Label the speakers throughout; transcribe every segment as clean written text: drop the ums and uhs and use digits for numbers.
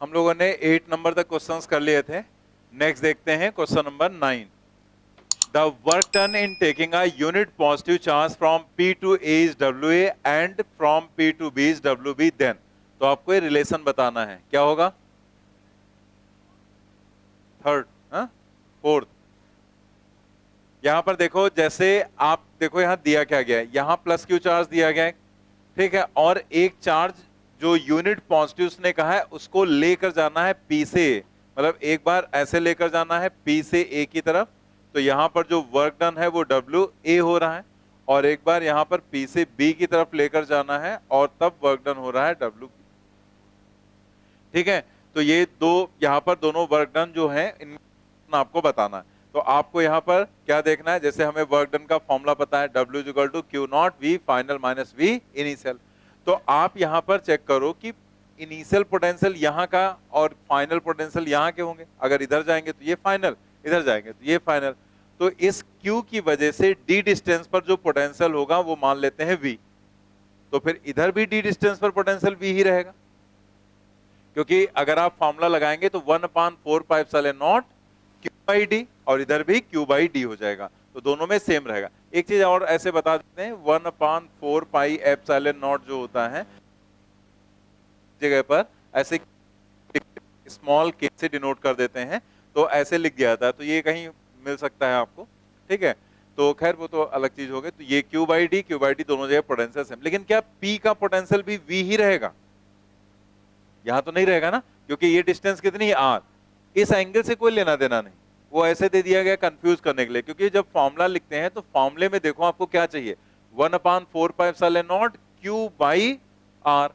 Speaker 1: हम लोगों ने 8 नंबर तक क्वेश्चंस कर लिए थे। नेक्स्ट देखते हैं question number 9। The work done in taking a unit positive charge from P to A is WA and from P to B is WB then. तो आपको ये रिलेशन बताना है, क्या होगा? Third, fourth. यहां पर देखो, जैसे आप देखो यहां दिया क्या गया है, यहां प्लस क्यू चार्ज दिया गया है, ठीक है, और एक चार्ज जो यूनिट पॉजिटिव उसने कहा है उसको लेकर जाना है पी से, मतलब एक बार ऐसे लेकर जाना है पी से ए की तरफ, तो यहां पर जो वर्क डन है वो डब्ल्यू ए हो रहा है, और एक बार यहां पर पी से बी की तरफ लेकर जाना है और तब वर्क डन हो रहा है डब्ल्यू बी। ठीक है, तो ये दो यहां पर दोनों वर्क डन जो है इन आपको बताना है। तो आपको यहां पर क्या देखना है, जैसे हमें वर्क डन का फॉर्मूला पता है, W equal to Q naught V final minus V initial. तो आप यहां पर चेक करो कि इनिशियल पोटेंशियल यहां का और फाइनल पोटेंशियल यहां के होंगे। अगर इधर जाएंगे तो ये फाइनल, इधर जाएंगे तो ये फाइनल। तो इस Q की वजह से d डिस्टेंस पर जो पोटेंशियल होगा वो मान लेते हैं V, तो फिर इधर भी d डिस्टेंस पर पोटेंशियल V ही रहेगा, क्योंकि अगर आप फॉर्मूला लगाएंगे तो 1/4πε0 Q बाई डी, और इधर भी Q बाई डी हो जाएगा, तो दोनों में सेम रहेगा। एक चीज और ऐसे बता देते हैं, 1/4πε0 जो होता है जगह पर ऐसे स्मॉल के से डिनोट कर देते हैं, तो ऐसे लिख दिया जाता है, तो ये कहीं मिल सकता है आपको, ठीक है। तो खैर वो तो अलग चीज हो गई। तो ये Q बाई डी दोनों जगह पोटेंशियल सेम, लेकिन क्या P का पोटेंशियल भी V ही रहेगा? यहां तो नहीं रहेगा ना, क्योंकि ये डिस्टेंस कितनी है R, इस एंगल से कोई लेना देना नहीं, वो ऐसे दे दिया गया कंफ्यूज करने के लिए। क्योंकि जब फॉर्मूला लिखते हैं तो फॉर्मूले में देखो आपको क्या चाहिए, 1/4πε0 Q बाई R,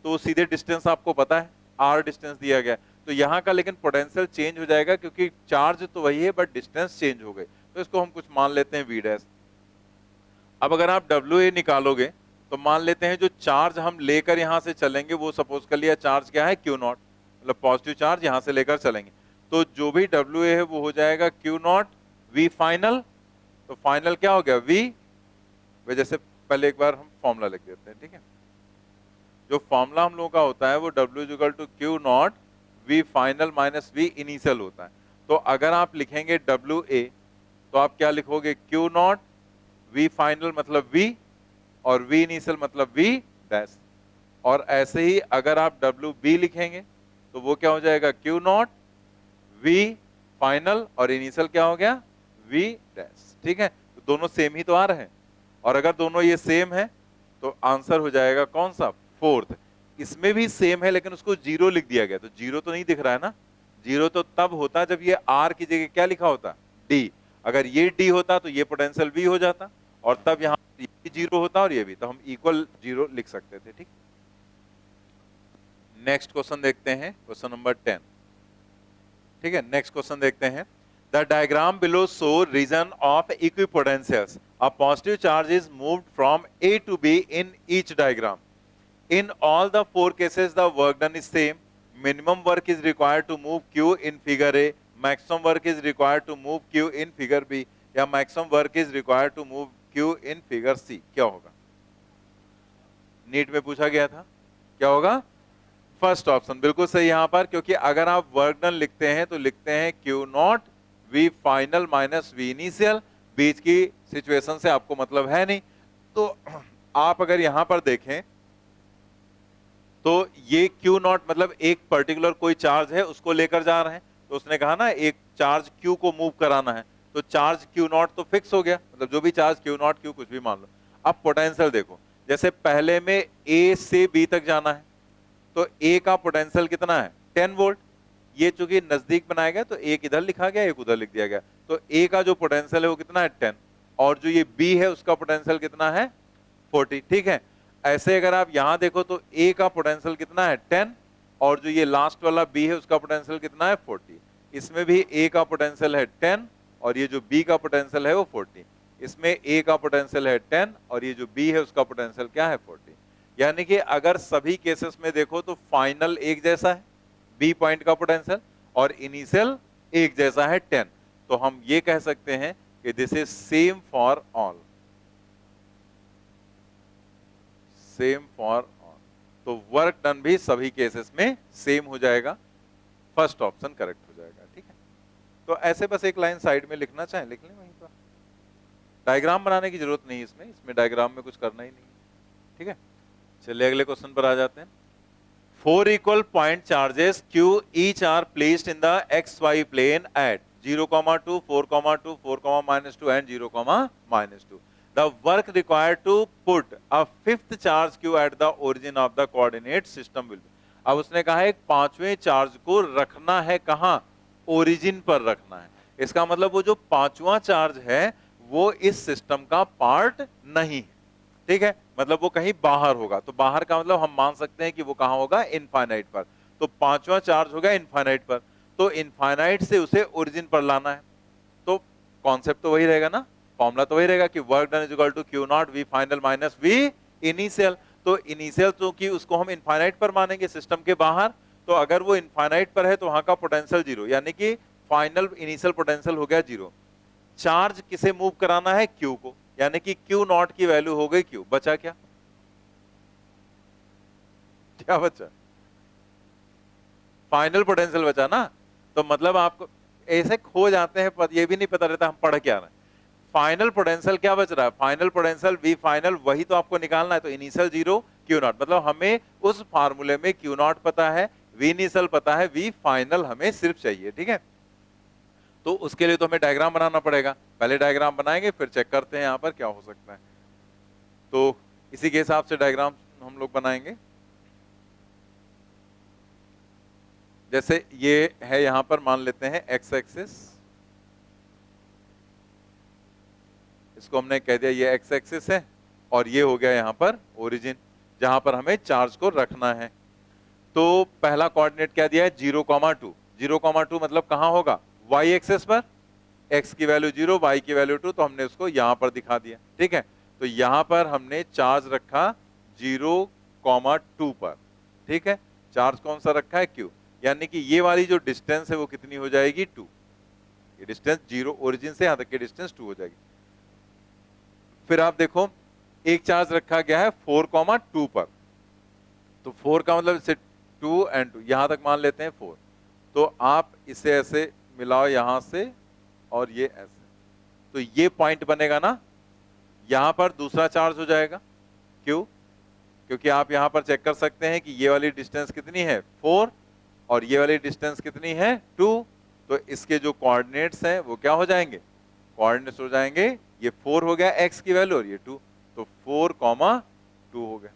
Speaker 1: तो सीधे डिस्टेंस आपको पता है R डिस्टेंस दिया गया, तो यहां का लेकिन पोटेंशियल चेंज हो जाएगा, क्योंकि चार्ज तो वही है बट डिस्टेंस चेंज हो गई, तो इसको हम कुछ मान लेते हैं V डैश। अब अगर आप WA निकालोगे तो मान लेते हैं जो चार्ज हम लेकर यहां से चलेंगे वो सपोज कर लिया चार्ज क्या है Q नॉट, मतलब पॉजिटिव चार्ज यहां से लेकर चलेंगे, तो जो भी WA है वो हो जाएगा Q नॉट V फाइनल। तो फाइनल क्या हो गया V, वजह से पहले एक बार हम फॉर्मूला लिख देते हैं, ठीक है। जो फॉर्मूला हम लोगों का होता है वो W equal to Q naught V final minus V initial होता है। तो अगर आप लिखेंगे WA तो आप क्या लिखोगे, Q नॉट V फाइनल मतलब V, और V इनिशियल मतलब V डैश। और ऐसे ही अगर आप WB लिखेंगे तो वो क्या हो जाएगा, Q नॉट V फाइनल और इनिशियल क्या हो गया, V डैश। ठीक है, तो दोनों सेम ही तो आ रहे हैं, और अगर दोनों ये सेम है तो आंसर हो जाएगा कौन सा, फोर्थ। इसमें भी सेम है लेकिन उसको जीरो लिख दिया गया, तो जीरो तो नहीं दिख रहा है ना, जीरो तो तब होता जब ये R की जगह क्या लिखा होता, D। अगर ये D होता तो ये पोटेंशियल V हो जाता, और तब यहां ये भी जीरो होता और ये भी, तो हम इक्वल जीरो लिख सकते थे, ठीक। नेक्स्ट क्वेश्चन देखते हैं, क्वेश्चन नंबर 10। ठीक है, नेक्स्ट क्वेश्चन देखते हैं। The diagram below show region of equipotentials, a positive charge is moved from A to B in each diagram. In all the four cases, the work done is same. Minimum work is required to move Q in figure A. Maximum work is required to move Q in figure B. या maximum work is required to move Q in figure C. क्या होगा? NEET में पूछा गया था, क्या होगा? First option बिल्कुल सही यहां पर, क्योंकि अगर आप वर्क डन लिखते हैं तो लिखते हैं Q naught V final minus V initial, बीच की सिचुएशन से आपको मतलब है नहीं। तो आप अगर यहां पर देखें तो ये Q नॉट मतलब एक पर्टिकुलर कोई चार्ज है उसको लेकर जा रहे हैं, तो उसने कहा ना एक चार्ज Q को मूव कराना है, तो चार्ज Q नॉट तो फिक्स हो गया, मतलब जो भी चार्ज Q नॉट Q कुछ भी मान लो। अब पोटेंशियल देखो, जैसे पहले में A से B तक जाना है, तो A का पोटेंशियल कितना है, 10 वोल्ट। ये चूंकि नजदीक बनाया गया तो एक इधर लिखा गया एक उधर लिख दिया गया, तो A का जो पोटेंशियल है वो कितना है 10, और जो ये B है उसका पोटेंशियल कितना है 40। ठीक है, ऐसे अगर आप यहां देखो तो A का पोटेंशियल कितना है 10, और जो ये लास्ट वाला B है उसका पोटेंशियल कितना है 40। इसमें भी A का पोटेंशियल है 10 और ये जो B का पोटेंशियल है वो 40। इसमें A का पोटेंशियल है 10 और ये जो B है उसका पोटेंशियल क्या है 40। यानी कि अगर सभी केसेस में देखो तो फाइनल एक जैसा है B पॉइंट का पोटेंशियल, और इनिशियल एक जैसा है 10, तो हम ये कह सकते हैं कि this is same for all, same for all. तो वर्क डन भी सभी केसेस में सेम हो जाएगा, फर्स्ट ऑप्शन करेक्ट हो जाएगा। ठीक है, तो ऐसे बस एक लाइन साइड में लिखना चाहें लिख लें वहीं पर, डायग्राम बनाने की जरूरत नहीं इसमें, डायग्राम में कुछ करना ही नहीं। ठीक है, चलिए अगले क्वेश्चन पर आ जाते हैं। 4 equal point charges Q each are placed in the XY plane at 0, 2, 4, 2, 4, -2 and 0, -2. The work required to put a fifth charge Q at the origin of the coordinate system will be. अब उसने कहा है पांचवें charge को रखना है कहां, origin पर रखना है। इसका मतलब वो जो पांचवा चार्ज है वो इस सिस्टम का पार्ट नहीं है। ठीक है, मतलब वो कहीं बाहर होगा, तो बाहर का मतलब हम मान सकते हैं कि वो कहां होगा, इनफाइनाइट पर। तो पांचवा चार्ज होगा इनफाइनाइट पर, तो इनफाइनाइट से उसे ओरिजिन पर लाना है। तो कॉन्सेप्ट तो वही रहेगा ना, फॉर्मूला तो वही रहेगा कि work done is equal to Q naught V final minus V initial. तो इनिशियल तो कि उसको हम इनफाइनाइट पर मानेंगे सिस्टम के बाहर, तो अगर वो इनफाइनाइट पर है तो वहां का पोटेंशियल जीरो, यानी कि फाइनल इनिशियल पोटेंशियल हो गया जीरो। चार्ज किसे मूव कराना है, क्यू को, यानी कि क्यू नॉट की वैल्यू हो गई क्यू। बचा क्या, क्या बचा, फाइनल पोटेंशियल बचा ना। तो मतलब आपको ऐसे खो जाते हैं, ये भी नहीं पता रहता हम पढ़ क्या रहे हैं। फाइनल पोटेंशियल क्या बच रहा है, फाइनल पोटेंशियल वी फाइनल, वही तो आपको निकालना है। तो इनिशियल जीरो क्यू नॉट, मतलब हमें उस फार्मूले में क्यू नॉट पता है, वी इनिशियल पता है, वी फाइनल हमें सिर्फ चाहिए। ठीक है, तो उसके लिए तो हमें डायग्राम बनाना पड़ेगा, पहले डायग्राम बनाएंगे फिर चेक करते हैं यहां पर क्या हो सकता है। तो इसी के हिसाब से डायग्राम हम लोग बनाएंगे। जैसे ये है यहां पर, मान लेते हैं एक्स एक्सिस, इसको हमने कह दिया ये एक्स एक्सिस है, और ये हो गया यहां पर ओरिजिन जहां पर हमें चार्ज को रखना है। तो पहला कोऑर्डिनेट क्या दिया है, 0,2। 0,2 मतलब कहां होगा, वाई एक्सिस पर, x की वैल्यू 0, y की वैल्यू 2, तो हमने उसको यहां पर दिखा दिया। ठीक है, तो यहां पर हमने चार्ज रखा 0,2 पर। ठीक है, चार्ज कौन सा रखा है, q, यानी कि ये वाली जो डिस्टेंस है वो कितनी हो जाएगी, 2। ये डिस्टेंस 0 ओरिजिन से यहां तक की डिस्टेंस 2 हो जाएगी। फिर आप देखो एक चार्ज रखा गया है 4,2 पर, तो 4 का मतलब इसे 2 एंड 2 यहां तक मान लेते हैं 4। तो आप इसे ऐसे मिलाओ यहां से और ये ऐसे, तो ये पॉइंट बनेगा ना, यहां पर दूसरा चार्ज हो जाएगा। क्यों, क्योंकि आप यहां पर चेक कर सकते हैं कि ये वाली डिस्टेंस कितनी है 4 और ये वाली डिस्टेंस कितनी है 2। तो इसके जो कोऑर्डिनेट्स हैं वो क्या हो जाएंगे, कोऑर्डिनेट्स हो जाएंगे, ये 4 हो गया x की वैल्यू और ये 2, तो 4,2 हो गया।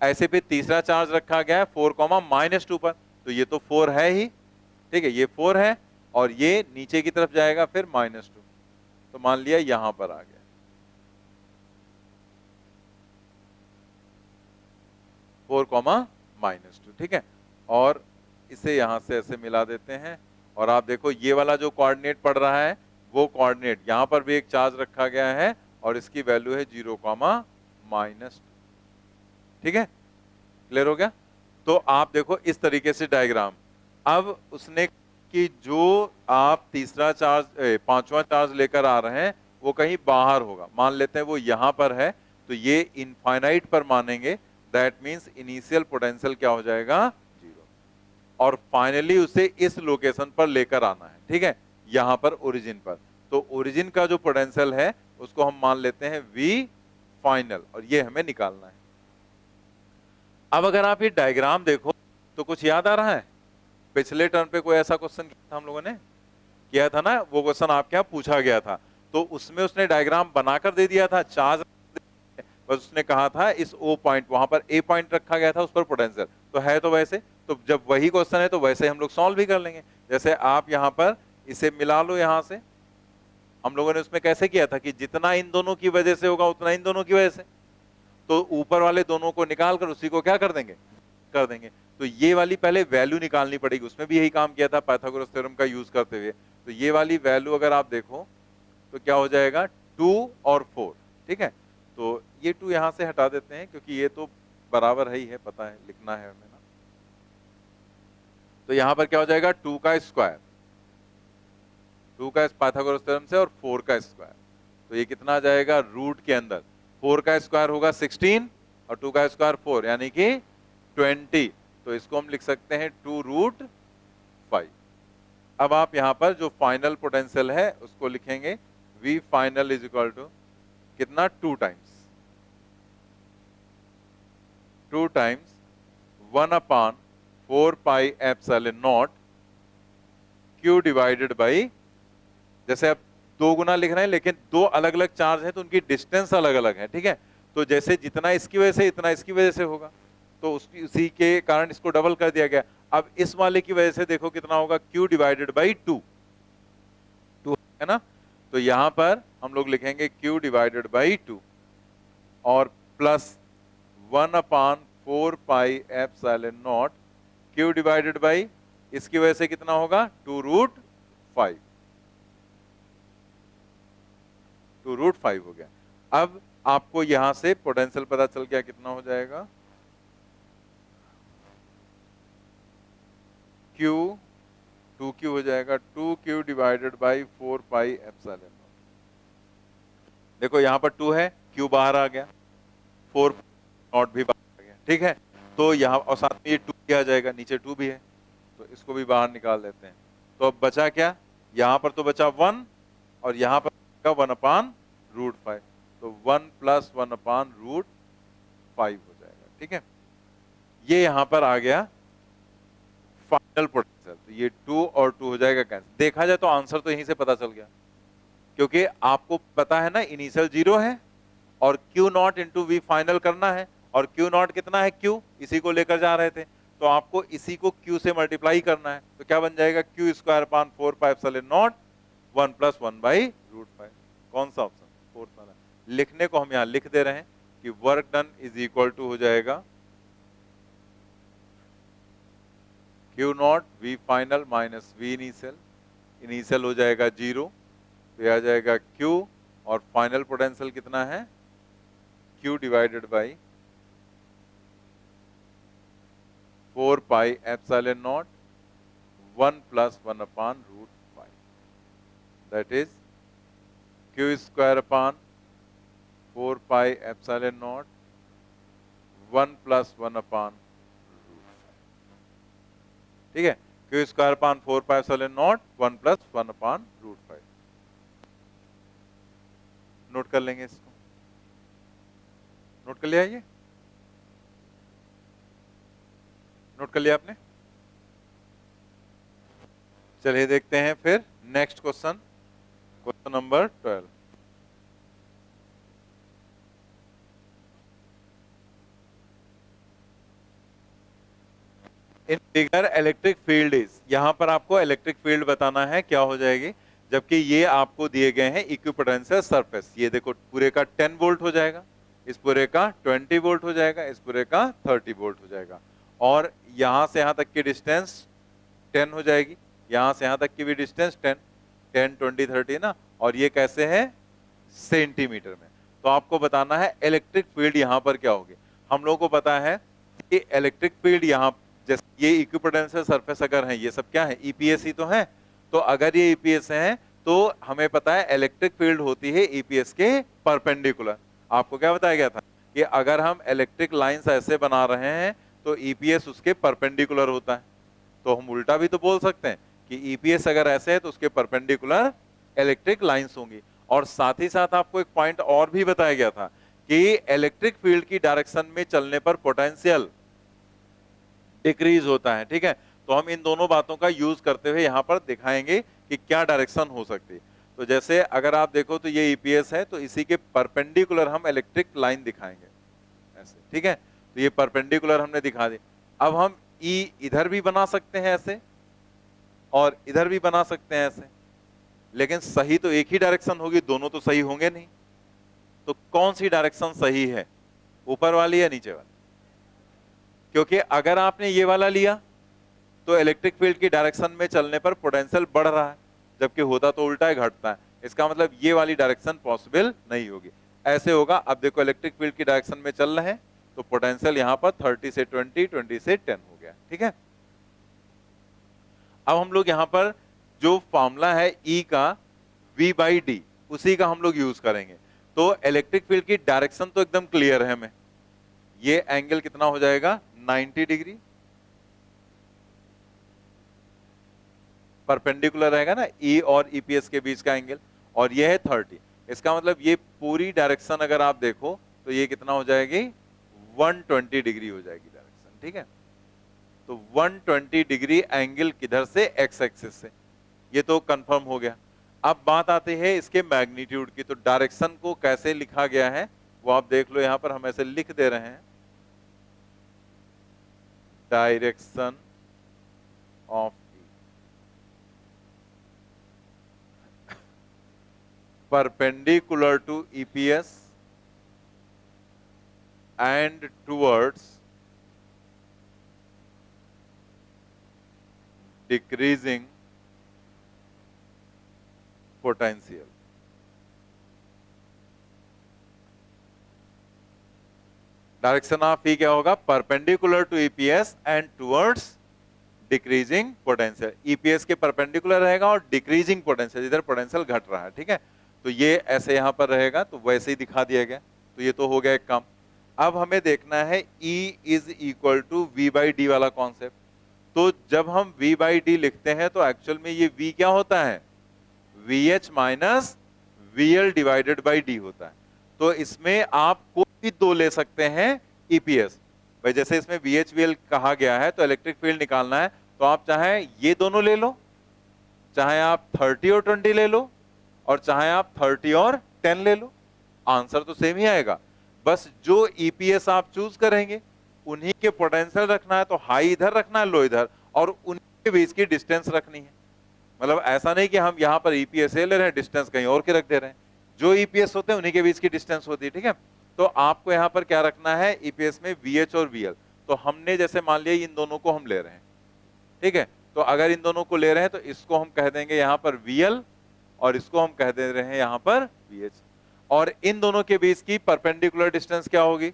Speaker 1: ऐसे फिर तीसरा चार्ज रखा गया है 4,-2 पर, तो ये तो 4 है ही। ठीक है, ये 4 है और ये नीचे की तरफ जाएगा फिर -2, तो मान लिया यहां पर आ गया। 4,-2, ठीक है, और इसे यहां से ऐसे मिला देते हैं। और आप देखो ये वाला जो कोऑर्डिनेट पड़ रहा है वो कोऑर्डिनेट, यहां पर भी एक चार्ज रखा गया है और इसकी वैल्यू है 0,-2। ठीक है, क्लियर हो गया। तो आप देखो इस तरीके से डायग्राम। अब उसने कि जो आप तीसरा चार्ज पांचवा चार्ज लेकर आ रहे हैं वो कहीं बाहर होगा, मान लेते हैं वो यहां पर है, तो ये इनफाइनाइट पर मानेंगे, दैट मींस इनिशियल पोटेंशियल क्या हो जाएगा, 0, और फाइनली उसे इस लोकेशन पर लेकर आना है। ठीक है, यहां पर ओरिजिन पर, तो ओरिजिन का जो पोटेंशियल है उसको हम मान लेते हैं v फाइनल, और ये हमें निकालना है। अब अगर आप ये डायग्राम देखो तो कुछ याद आ रहा है, पिछले टर्म पे कोई ऐसा क्वेश्चन किया था हम लोगों ने, किया था ना, वो क्वेश्चन आपके यहाँ पूछा गया था, तो उसमें उसने डायग्राम बनाकर दे दिया था, चार्ज बस उसने कहा था इस O पॉइंट, वहां पर A पॉइंट रखा गया था, उस पर पोटेंशियल तो है, तो वैसे, तो जब वही क्वेश्चन है तो वैसे हम लोग सॉल्व भी कर लेंगे। जैसे आप यहाँ पर इसे मिला लो, यहां से हम लोगों ने उसमें कैसे किया था कि जितना इन दोनों की वजह से होगा उतना इन दोनों की वजह से, तो ऊपर वाले दोनों को निकाल कर उसी को क्या कर देंगे, कर देंगे। तो ये वाली पहले वैल्यू निकालनी पड़ेगी, उसमें भी यही काम किया था पाइथागोरस थ्योरम का यूज करते हुए। तो ये वाली वैल्यू अगर आप देखो तो क्या हो जाएगा, 2 और 4। ठीक है, तो ये 2 यहां से हटा देते हैं क्योंकि ये तो बराबर है ही है, पता है लिखना है हमें ना। तो यहां पर क्या हो जाएगा, 2 का स्क्वायर, 2 का पाइथागोरस थ्योरम से, और 4 का स्क्वायर, तो ये कितना आ जाएगा, रूट के अंदर 4 का स्क्वायर होगा 16 और 2 का स्क्वायर 4, यानी कि 20, तो इसको हम लिख सकते हैं 2√5। अब आप यहां पर जो फाइनल पोटेंशियल है उसको लिखेंगे V final is equal to कितना, 2 टाइम्स 1/4πε0 Q डिवाइडेड बाई, जैसे अब 2 गुना लिख रहे हैं लेकिन 2 अलग अलग चार्ज हैं तो उनकी डिस्टेंस अलग अलग है, ठीक है। तो जैसे जितना इसकी वजह से इतना इसकी वजह से होगा, तो उसी के कारण इसको डबल कर दिया गया। अब इस वाले की वजह से देखो कितना होगा, Q डिवाइडेड बाई 2 है ना। तो यहां पर हम लोग लिखेंगे Q डिवाइडेड बाई 2 और प्लस 1/4πε0 Q डिवाइडेड बाई, इसकी वजह से कितना होगा, 2√5 हो गया। अब आपको यहां से पोटेंशियल पता चल गया, कितना हो जाएगा, Q 2Q हो जाएगा, 2Q डिवाइडेड बाई 4πε0। देखो यहां पर 2 है, Q बाहर आ गया, 4 नॉट भी बाहर आ गया, ठीक है। तो यहां और साथ में ये 2 भी आ जाएगा, नीचे 2 भी है, तो इसको भी बाहर निकाल देते हैं। तो अब बचा क्या, यहां पर तो बचा 1 और यहां पर 1/√5, तो 1 + 1/√5 हो जाएगा, ठीक है। ये यहां पर आ गया फाइनल पोटेंशियल, तो ये 2 और 2 हो जाएगा कैंसिल। देखा जाए तो आंसर तो यहीं से पता चल गया, क्योंकि आपको पता है ना इनिशियल 0 है और Q0 इंटू V फाइनल करना है, और Q0 कितना है, Q, इसी को लेकर जा रहे थे, तो आपको इसी को Q से मल्टीप्लाई करना है। तो क्या बन जाएगा, Q²/4πε0 1 + 1/√5। कौन सा ऑप्शन, फोर्थ वाला। लिखने को हम यहां लिख दे रहे हैं कि work done is equal to हो जाएगा Q0 V final minus V initial, initial हो जाएगा 0, तो यह आ जाएगा Q, और फाइनल पोटेंशियल कितना है, Q divided by 4πε0 1 + 1/√5, that is Q²/4πε0 1 + 1/√5, ठीक है। Q²/4πε0 1 + 1/√5। नोट कर लेंगे इसको, नोट कर लिया, ये नोट कर लिया आपने। चलिए देखते हैं फिर next question, question number 12। In figure electric field is, यहां पर आपको इलेक्ट्रिक फील्ड बताना है क्या हो जाएगी, जबकि ये आपको दिए गए हैं इक्विपोटेंशियल सरफेस। ये देखो पूरे का 10 वोल्ट हो जाएगा, इस पूरे का 20 वोल्ट हो जाएगा, इस पूरे का 30 वोल्ट हो जाएगा, और यहां से यहां तक की डिस्टेंस 10 हो जाएगी, यहां से यहां तक की भी डिस्टेंस 10, 10 20 30 ना, और ये कैसे है, सेंटीमीटर में। तो आपको बताना है इलेक्ट्रिक फील्ड यहां पर क्या होगी। हम लोगों को पता है कि इलेक्ट्रिक फील्ड यहां, जैसे ये इक्विपोटेंशियल सरफेस अगर है, ये सब क्या है, ईपीएस ही तो है, तो अगर ये ईपीएस है तो हमें पता है इलेक्ट्रिक फील्ड होती है ईपीएस के परपेंडिकुलर। आपको क्या बताया गया था कि अगर हम इलेक्ट्रिक लाइंस ऐसे बना रहे हैं तो ईपीएस उसके परपेंडिकुलर होता है। तो हम उल्टा भी तो बोल सकते हैं कि ईपीएस अगर ऐसे है तो उसके परपेंडिकुलर इलेक्ट्रिक लाइंस होंगी। और साथ ही साथ आपको एक पॉइंट और भी बताया गया था कि इलेक्ट्रिक फील्ड की डायरेक्शन में चलने पर पोटेंशियल डिक्रीज होता है, ठीक है। तो हम इन दोनों बातों का यूज करते हुए यहां पर दिखाएंगे कि क्या डायरेक्शन हो सकती है। तो जैसे अगर आप देखो तो ये ईपीएस है, तो इसी के परपेंडिकुलर हम इलेक्ट्रिक लाइन दिखाएंगे ऐसे, ठीक है। तो ये परपेंडिकुलर हमने दिखा दी। अब हम ई इधर भी बना सकते हैं ऐसे, और इधर भी बना सकते हैं ऐसे, लेकिन सही तो एक ही डायरेक्शन होगी, दोनों तो सही होंगे नहीं। तो कौन सी डायरेक्शन सही है, ऊपर वाली या नीचे वाली? क्योंकि अगर आपने ये वाला लिया तो इलेक्ट्रिक फील्ड की डायरेक्शन में चलने पर पोटेंशियल बढ़ रहा है, जबकि होता तो उल्टा है, घटता है। इसका मतलब ये वाली डायरेक्शन पॉसिबल नहीं होगी। ऐसे होगा, अब देखो इलेक्ट्रिक फील्ड की डायरेक्शन में चल रहे हैं तो पोटेंशियल यहां पर 30 से 20, 20 से 10 हो गया, ठीक है। अब हम लोग यहां पर जो फॉर्मूला है E का V/D, उसी का हम लोग यूज करेंगे। तो इलेक्ट्रिक फील्ड की डायरेक्शन तो एकदम क्लियर है हमें, ये एंगल कितना हो जाएगा 90 डिग्री परपेंडिकुलर रहेगा ना ई और ईपीएस के बीच का एंगल, और ये है 30। इसका मतलब ये पूरी डायरेक्शन अगर आप देखो तो ये कितना हो जाएगी, 120 डिग्री हो जाएगी डायरेक्शन, ठीक है। तो 120 डिग्री एंगल किधर से, एक्स एक्सिस से, ये तो कंफर्म हो गया। अब बात आती है इसके मैग्नीट्यूड की। तो डायरेक्शन को कैसे लिखा गया है वो आप देख लो, यहां पर हम ऐसे लिख दे रहे हैं, direction of perpendicular to EPS and towards decreasing potential. Direction of E क्या होगा, perpendicular to EPS and towards decreasing potential. EPS के परपेंडिकुलर रहेगा और डिक्रीजिंग पोटेंशियल, इधर पोटेंशियल घट रहा है, ठीक है। तो ये ऐसे यहां पर रहेगा, तो वैसे ही दिखा दिया गया। तो ये तो हो गया एक काम। अब हमें देखना है E is equal to V by D वाला कॉन्सेप्ट। तो जब हम V बाई डी लिखते हैं तो एक्चुअल में ये V क्या होता है, VH minus VL divided by D होता है। तो इसमें आप कोई भी दो ले सकते हैं EPS भाई, जैसे इसमें VH VL कहा गया है तो इलेक्ट्रिक फील्ड निकालना है, तो आप चाहे ये दोनों ले लो, चाहे आप 30 और 20 ले लो, और चाहे आप 30 और 10 ले लो, आंसर तो सेम ही आएगा। बस जो ईपीएस आप चूज करेंगे उन्हीं के पोटेंशियल रखना है, तो हाई इधर रखना है, लो इधर, और उन्हीं के बीच की डिस्टेंस रखनी है। मतलब ऐसा नहीं कि हम यहाँ पर ईपीएस ले रहे हैं, डिस्टेंस कहीं और के रख दे रहे हैं। जो ईपीएस होते हैं उन्हीं के बीच की डिस्टेंस होती है, ठीक है। तो आपको यहाँ पर क्या रखना है, ईपीएस में VH और VL। तो हमने जैसे मान लिया इन दोनों को हम ले रहे हैं, ठीक है। तो अगर इन दोनों को ले रहे हैं तो इसको हम कह देंगे यहाँ पर VL, और इसको हम कह दे रहे हैं यहाँ पर VH। और इन दोनों के बीच की परपेंडिकुलर डिस्टेंस क्या होगी,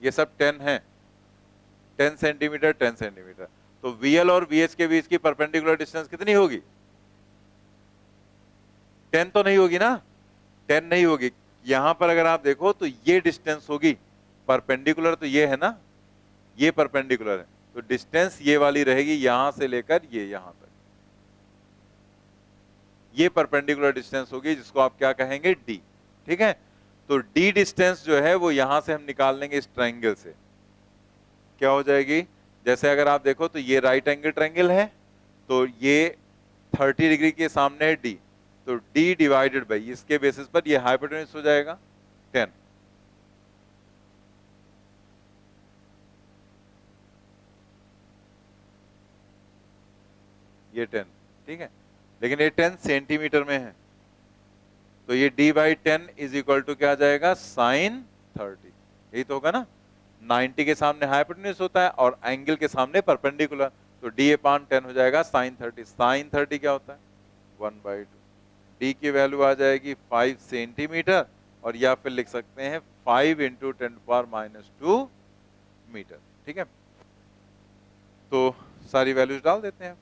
Speaker 1: ये सब 10 है, 10 सेंटीमीटर 10 सेंटीमीटर। तो VL और VH के बीच की परपेंडिकुलर डिस्टेंस कितनी होगी, 10 तो नहीं होगी ना, 10 नहीं होगी। यहां पर अगर आप देखो तो ये डिस्टेंस होगी परपेंडिकुलर, तो ये है ना, ये परपेंडिकुलर है, तो डिस्टेंस ये वाली रहेगी यहां से लेकर ये यहां तक, ये परपेंडिकुलर डिस्टेंस होगी, जिसको आप क्या कहेंगे, D, ठीक है। तो D डिस्टेंस जो है वो यहां से हम निकाल लेंगे इस ट्रायंगल से, क्या हो जाएगी, जैसे अगर आप देखो तो ये राइट एंगल ट्रायंगल है, तो ये 30 डिग्री के सामने है D, तो D डिवाइडेड बाई इसके बेसिस पर ये हाइपोटेन्यूज हो जाएगा 10। ये 10, ठीक है, लेकिन ये 10 सेंटीमीटर में है, तो ये D by 10 is equal to क्या आ जाएगा, साइन 30। यही तो होगा ना, 90 के सामने हाइपोटेन्यूज होता है और एंगल के सामने परपेंडिकुलर, तो D अपान 10 हो जाएगा साइन 30। साइन 30 क्या होता है, 1/2। D की वैल्यू आ जाएगी 5 सेंटीमीटर, और या फिर लिख सकते हैं 5 इंटू 10⁻⁻2 मीटर, ठीक है। तो सारी वैल्यूज डाल देते हैं।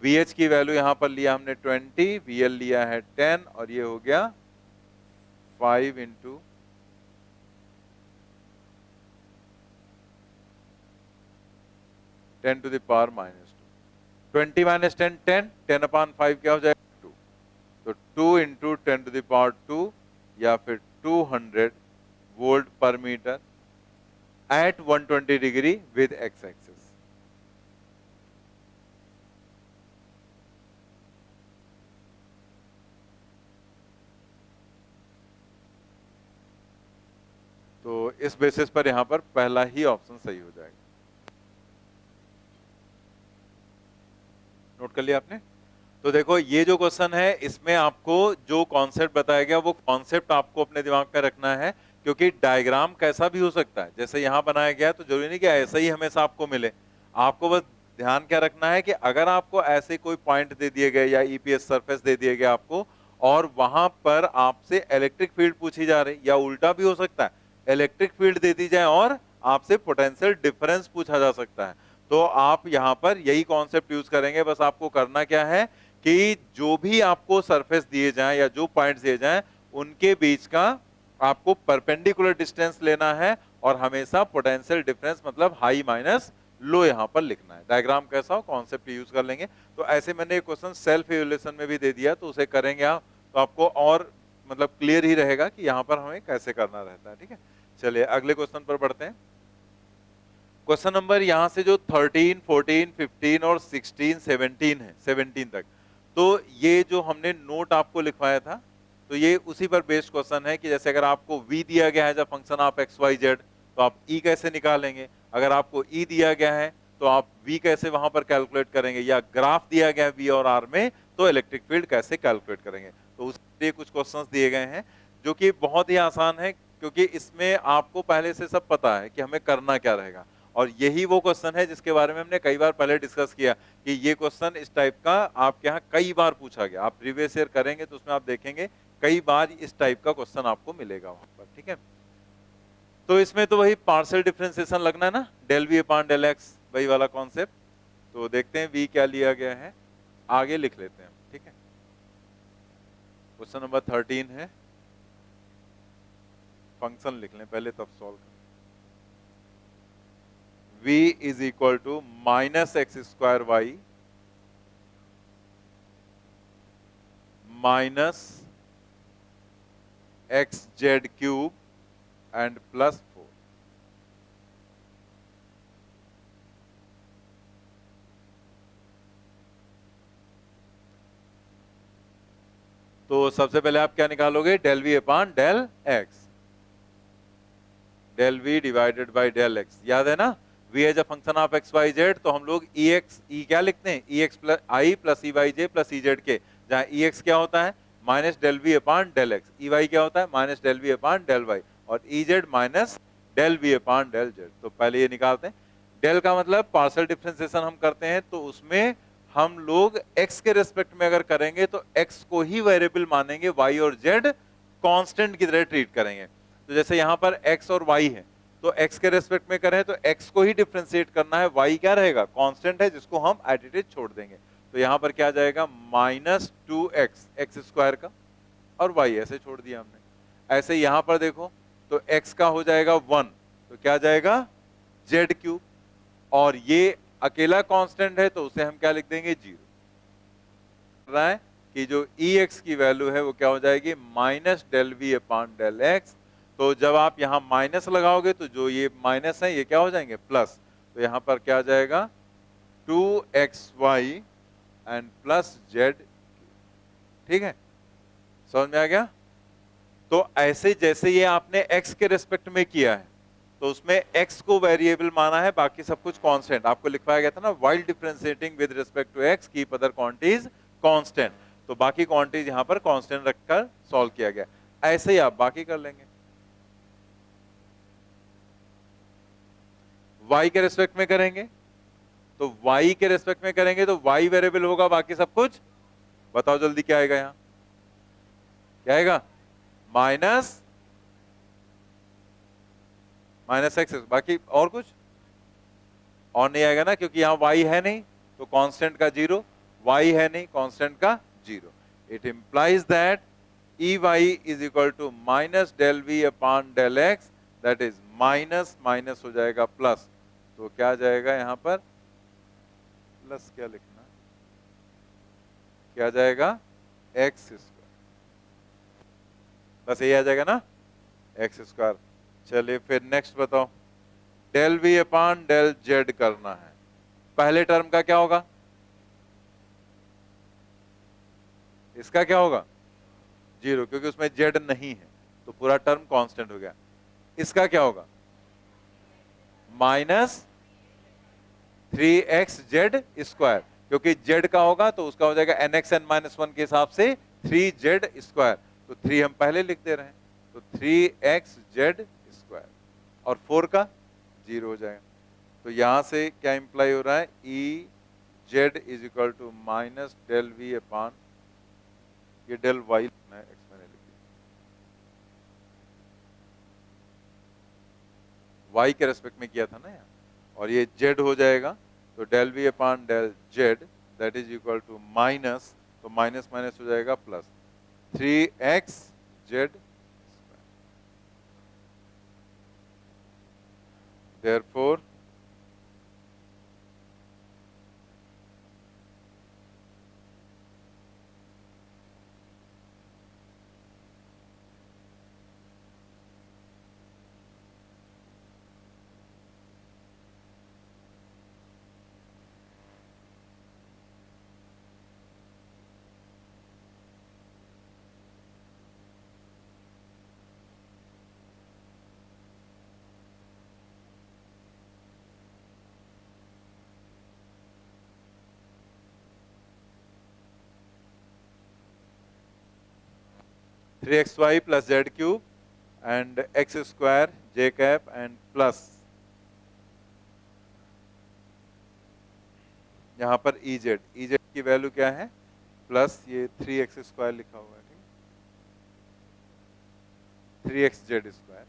Speaker 1: VH की वैल्यू यहां पर लिया हमने 20, VL लिया है 10, और ये हो गया 5 इंटू 10⁻⁻²। 20 माइनस 10 10, 10/5 क्या हो जाएगा, 2। तो 2 इंटू 10⁻², या फिर 200 volt per metre at 120 degree with X axis. तो इस बेसिस पर यहां पर पहला ही ऑप्शन सही हो जाएगा। नोट कर लिया आपने। तो देखो ये जो क्वेश्चन है इसमें आपको जो कॉन्सेप्ट बताया गया वो कॉन्सेप्ट आपको अपने दिमाग में रखना है, क्योंकि डायग्राम कैसा भी हो सकता है। जैसे यहां बनाया गया तो जरूरी नहीं कि ऐसा ही हमेशा आपको मिले। आपको बस ध्यान क्या रखना है कि अगर आपको ऐसे कोई पॉइंट दे दिए गए या ईपीएस सरफेस दे दिए गए आपको, और वहां पर आपसे इलेक्ट्रिक फील्ड पूछी जा रही, या उल्टा भी हो सकता है, इलेक्ट्रिक फील्ड दे दी जाए और आपसे पोटेंशियल डिफरेंस पूछा जा सकता है, तो आप यहां पर यही कॉन्सेप्ट यूज करेंगे। बस आपको करना क्या है कि जो भी आपको सरफेस दिए जाएं या जो पॉइंट्स दिए जाएं उनके बीच का आपको परपेंडिकुलर डिस्टेंस लेना है, और हमेशा पोटेंशियल डिफरेंस मतलब हाई माइनस लो यहाँ पर लिखना है। डायग्राम कैसा हो, कॉन्सेप्ट यूज कर लेंगे। तो ऐसे मैंने क्वेश्चन सेल्फ इवैल्यूएशन में भी दे दिया, तो उसे करेंगे आप तो आपको और मतलब क्लियर ही रहेगा कि यहाँ पर हमें कैसे करना रहता है। ठीक है, चलिए अगले क्वेश्चन पर बढ़ते हैं। क्वेश्चन नंबर यहाँ से जो 13, 14, 15 और 16, 17 है, 17 तक, तो ये जो हमने नोट आपको लिखवाया था, तो ये उसी पर बेस्ड क्वेश्चन है कि जैसे अगर आपको v दिया गया है जब function of X Y Z, तो आप e कैसे निकालेंगे। अगर आपको e दिया गया है तो आप v कैसे वहां पर कैलकुलेट करेंगे, या ग्राफ दिया गया है v और r में तो इलेक्ट्रिक फील्ड कैसे कैलकुलेट करेंगे। तो उसके लिए कुछ क्वेश्चंस दिए गए हैं जो कि बहुत ही आसान है, क्योंकि इसमें आपको पहले से सब पता है कि हमें करना क्या रहेगा। और यही वो क्वेश्चन है जिसके बारे में हमने कई बार पहले डिस्कस किया कि ये क्वेश्चन इस टाइप का आपके यहाँ कई बार पूछा गया। आप प्रीवियस ईयर करेंगे तो उसमें आप देखेंगे कई बार इस टाइप का क्वेश्चन आपको मिलेगा वहां पर। ठीक है, तो इसमें तो वही पार्शियल डिफरेंशिएशन लगना है ना, del V upon del X, वही वाला कॉन्सेप्ट। तो देखते हैं वी क्या लिया गया है, आगे लिख लेते हैं। ठीक है, क्वेश्चन नंबर 13 है, फंक्शन लिख लें पहले तब सॉल्व करें। v is equal to minus X square Y minus X Z cube and plus 4। तो सबसे पहले आप क्या निकालोगे, del V upon del X, del V divided by del X, याद है ना। v as a function of X Y Z, तो हम लोग ई एक्स ई क्या लिखते हैं, E X plus I plus E Y J plus E Z K, जहां ई एक्स क्या होता है minus del V upon del x, E y क्या होता है minus del V upon del y, और E Z minus del V upon del z. तो पहले ये निकालते हैं। डेल का मतलब पार्शियल डिफरेंशिएशन हम करते हैं, तो उसमें हम लोग x के रेस्पेक्ट में अगर करेंगे तो x को ही वेरिएबल मानेंगे, y और z कांस्टेंट की तरह ट्रीट करेंगे। तो जैसे यहां पर x और y है, तो x के रेस्पेक्ट में करें तो x को ही डिफरेंशिएट करना है, y क्या रहेगा कांस्टेंट है जिसको हम एज इट इज छोड़ देंगे। तो यहां पर क्या जाएगा माइनस 2x एक्स स्क्वायर का, और y ऐसे छोड़ दिया हमने। ऐसे यहां पर देखो तो x का हो जाएगा 1, तो क्या जाएगा z क्यूब, और ये अकेला कांस्टेंट है तो उसे हम क्या लिख देंगे 0। रहा है कि जो ex की वैल्यू है वो क्या हो जाएगी minus del V upon del X. तो जब आप यहां माइनस लगाओगे तो जो ये माइनस है ये क्या हो जाएंगे प्लस, तो यहां पर क्या आ जाएगा 2xy एंड प्लस z। ठीक है, समझ में आ गया। तो ऐसे जैसे ये आपने x के रेस्पेक्ट में किया है तो उसमें x को वेरिएबल माना है, बाकी सब कुछ कांस्टेंट। आपको लिखवाया गया था ना, while differentiating with respect to x keep other quantities constant, तो बाकी क्वांटिटीज यहां पर कांस्टेंट रखकर सॉल्व किया गया। ऐसे ही आप बाकी कर लेंगे। y के रेस्पेक्ट में करेंगे तो y के रेस्पेक्ट में करेंगे तो y वेरिएबल होगा, बाकी सब कुछ बताओ जल्दी क्या आएगा, यहां क्या आएगा माइनस माइनस एक्स, बाकी और कुछ और नहीं आएगा ना, क्योंकि यहां y है नहीं तो कांस्टेंट का 0, y है नहीं कांस्टेंट का 0। It implies that E Y is equal to minus del V upon del X, that is minus minus हो जाएगा प्लस। तो क्या आ जाएगा यहां पर प्लस, क्या लिखना, क्या आ जाएगा एक्स स्क्वायर, बस यही आ जाएगा ना एक्स स्क्वायर। चलिए फिर नेक्स्ट बताओ, del V upon del Z करना है। पहले टर्म का क्या होगा, इसका क्या होगा 0, क्योंकि उसमें जेड नहीं है तो पूरा टर्म कांस्टेंट हो गया। इसका क्या होगा माइनस 3x जेड स्क्वायर, क्योंकि जेड का होगा तो उसका हो जाएगा nx n माइनस 1 के हिसाब से 3z स्क्वायर, तो 3 हम पहले लिख दे रहे हैं, तो 3x जेड स्क्वायर, और 4 का 0 हो जाएगा। तो यहां से क्या इंप्लाई हो रहा है E Z is equal to minus del V upon, ये डेल वाई लिखना है, एक्स मैंने लिख दिया, वाई के रेस्पेक्ट में किया था ना यहाँ, और ये जेड हो जाएगा तो del V upon del Z that is equal to minus, तो माइनस माइनस हो जाएगा plus 3x Z. therefore three X Y plus Z cube and X square J cap and plus यहां पर ई जेड की value क्या है, plus ये three x square लिखा हुआ है, ठीक, three x Z square,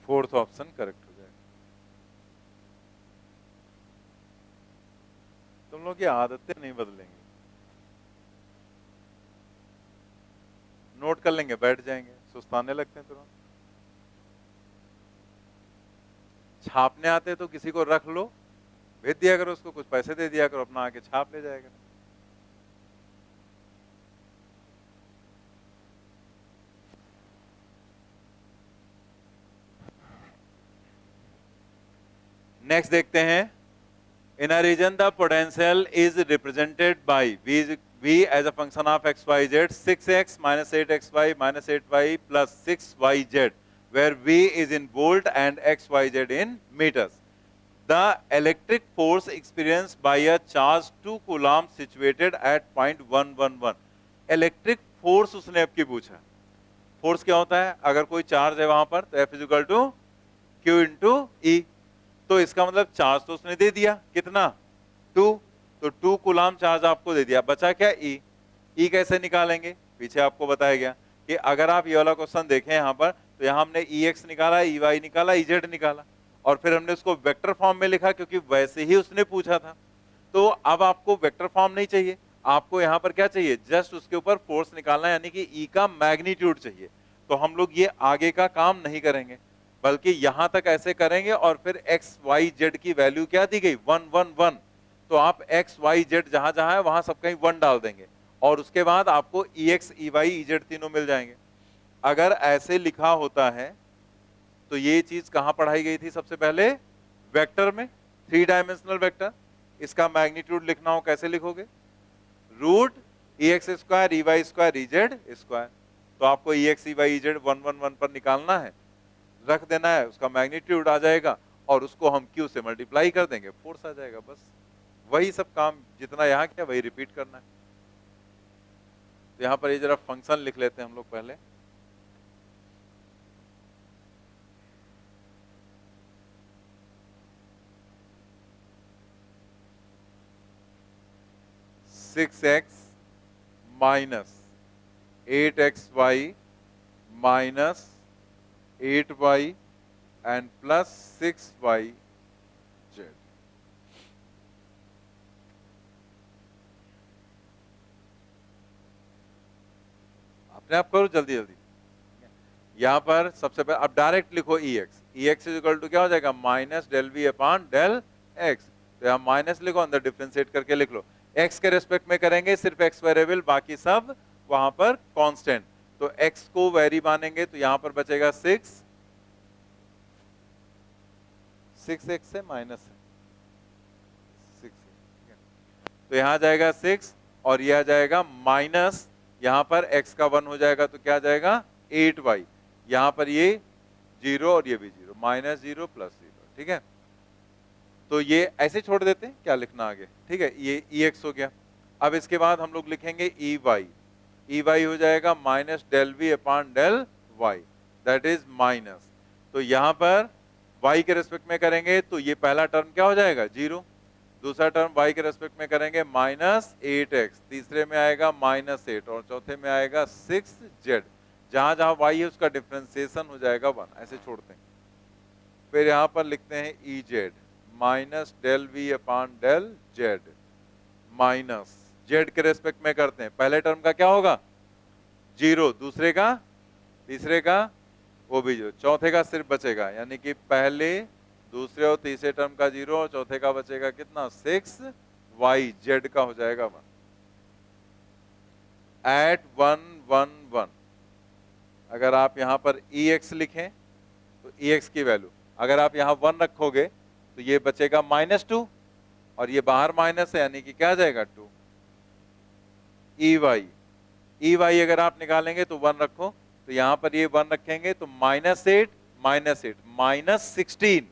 Speaker 1: fourth option correct हो जाएगा। तुम लोग की आदतें नहीं बदलेंगी, नोट कर लेंगे, बैठ जाएंगे, सुस्ताने लगते हैं तुरंत। छापने आते तो किसी को रख लो, भेज दिया करो, उसको कुछ पैसे दे दिया करो, अपना आके छाप ले जाएगा। नेक्स्ट देखते हैं, in a region the potential is represented by v as a function of x y z 6x minus 8xy minus 8y plus 6yz where v is in volt and xyz in meters. The electric force experienced by a charge 2 coulomb situated at point 111. Electric force उसने आपकी पूछा। Force क्या होता है, अगर कोई charge है वहां पर तो F is equal to Q into E, तो इसका मतलब चार्ज तो उसने दे दिया, कितना 2, तो 2 कूलाम चार्ज आपको दे दिया, बचा क्या ई। ई कैसे निकालेंगे, पीछे आपको बताया गया कि अगर आप ये वाला क्वेश्चन देखें यहाँ पर, तो यहाँ हमने ई एक्स निकाला, ई वाई निकाला, ई जेड निकाला, और फिर हमने उसको वेक्टर फॉर्म में लिखा क्योंकि वैसे ही उसने पूछा था। तो अब आपको वेक्टर फॉर्म नहीं चाहिए, आपको यहाँ पर क्या चाहिए, जस्ट उसके ऊपर फोर्स निकालना है, यानी कि ई का मैग्नीट्यूड चाहिए। तो हम लोग ये आगे का काम नहीं करेंगे, बल्कि यहां तक ऐसे करेंगे और फिर एक्स वाई जेड की वैल्यू क्या दी गई, 111, तो आप एक्स वाई जेड जहां जहां है वहां सब कहीं 1 डाल देंगे और उसके बाद आपको E x E y E z तीनों मिल जाएंगे। अगर ऐसे लिखा होता है तो ये चीज कहां पढ़ाई गई थी सबसे पहले, वेक्टर में, 3 डायमेंशनल वेक्टर। इसका मैग्नीट्यूड लिखना हो कैसे लिखोगे, root E x square E y square E Z square. तो आपको E x E y E z 111 पर निकालना है, रख देना है, उसका मैग्नीट्यूड आ जाएगा और उसको हम Q से मल्टीप्लाई कर देंगे, फोर्स आ जाएगा। बस वही सब काम जितना यहाँ किया वही रिपीट करना है। तो यहाँ पर ये जरा फंक्शन लिख लेते हैं हम लोग पहले। Six x minus 8xy minus 8y and plus 6yz। अपने आप करो जल्दी जल्दी। यहां पर सबसे पहले अब डायरेक्ट लिखो E X is equal to क्या हो जाएगा, minus del V upon del X. तो यहां माइनस लिखो, अंदर डिफरेंशिएट करके लिख लो। एक्स के रेस्पेक्ट में करेंगे सिर्फ एक्स वेरिएबल, बाकी सब वहां पर कांस्टेंट। तो एक्स को वेरी मानेंगे तो यहां पर बचेगा 6 एक्स से माइनस 6, तो यहां आ जाएगा 6 और यह आ जाएगा माइनस, यहां पर x का 1 हो जाएगा तो क्या आ जाएगा 8y, यहां पर ये 0 और ये भी 0, माइनस 0 प्लस 0, ठीक है। तो ये ऐसे छोड़ देते हैं, क्या लिखना आगे, ठीक है, ये ex हो गया। अब इसके बाद हम लोग लिखेंगे ey हो जाएगा minus del V upon del y, that is minus. तो यहां पर y के रेस्पेक्ट में करेंगे तो ये पहला टर्म क्या हो जाएगा 0, दूसरा टर्म y के रेस्पेक्ट में करेंगे माइनस 8x, तीसरे में आएगा माइनस 8 और चौथे में आएगा 6z। जहां जहां y है उसका डिफरेंशिएशन हो जाएगा 1, ऐसे छोड़ते हैं। फिर यहां पर लिखते हैं E Z, minus del V upon del Z, minus Z के रेस्पेक्ट में करते हैं। पहले टर्म का क्या होगा 0, दूसरे का, तीसरे का वो भी 0, चौथे का सिर्फ बचेगा, यानी कि पहले दूसरे और तीसरे टर्म का 0 और चौथे का बचेगा कितना 6 वाई, जेड का हो जाएगा 1 एट 1 1 1। अगर आप यहां पर ex लिखें तो ex की वैल्यू अगर आप यहां 1 रखोगे तो ये बचेगा -2 और ये बाहर माइनस है, यानी कि क्या आ जाएगा 2। ey अगर आप निकालेंगे तो 1 रखो, तो यहां पर ये 1 रखेंगे तो -8 -16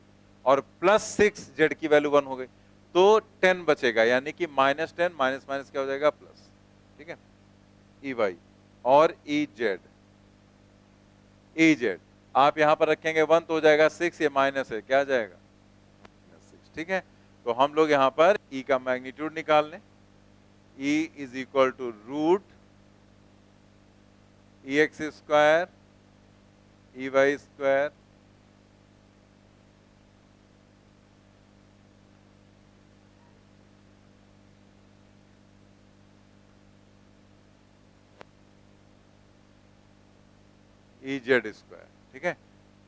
Speaker 1: और +6 जेड की वैल्यू 1 हो गई, तो 10 बचेगा, यानी कि -10 माइनस माइनस क्या हो जाएगा प्लस। ठीक है, ey और ez आप यहां पर रखेंगे 1 तो हो जाएगा 6, ये माइनस है, क्या आ जाएगा -6। ठीक है, तो हम लोग यहां पर e का मैग्नीट्यूड निकाल लें। e is equal to root ex square ey square E Z square. ठीक है,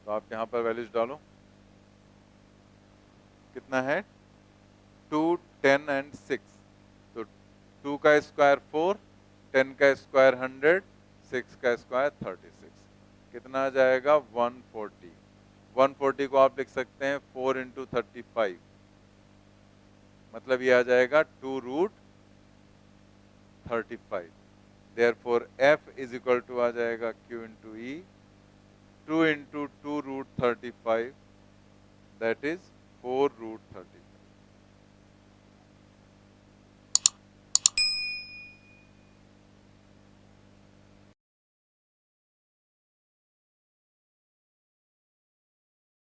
Speaker 1: तो आप यहां पर वैल्यूज डालो, कितना है 2 10 एंड 6, तो 2 का स्क्वायर 4, 10 का स्क्वायर 100, 6 का स्क्वायर 36, कितना आ जाएगा 140। 140 को आप लिख सकते हैं 4 इंटू 35, मतलब ये आ जाएगा 2 root 35। Therefore f is equal to आ जाएगा q into E, 2 into 2 root 35, that is 4 root 35।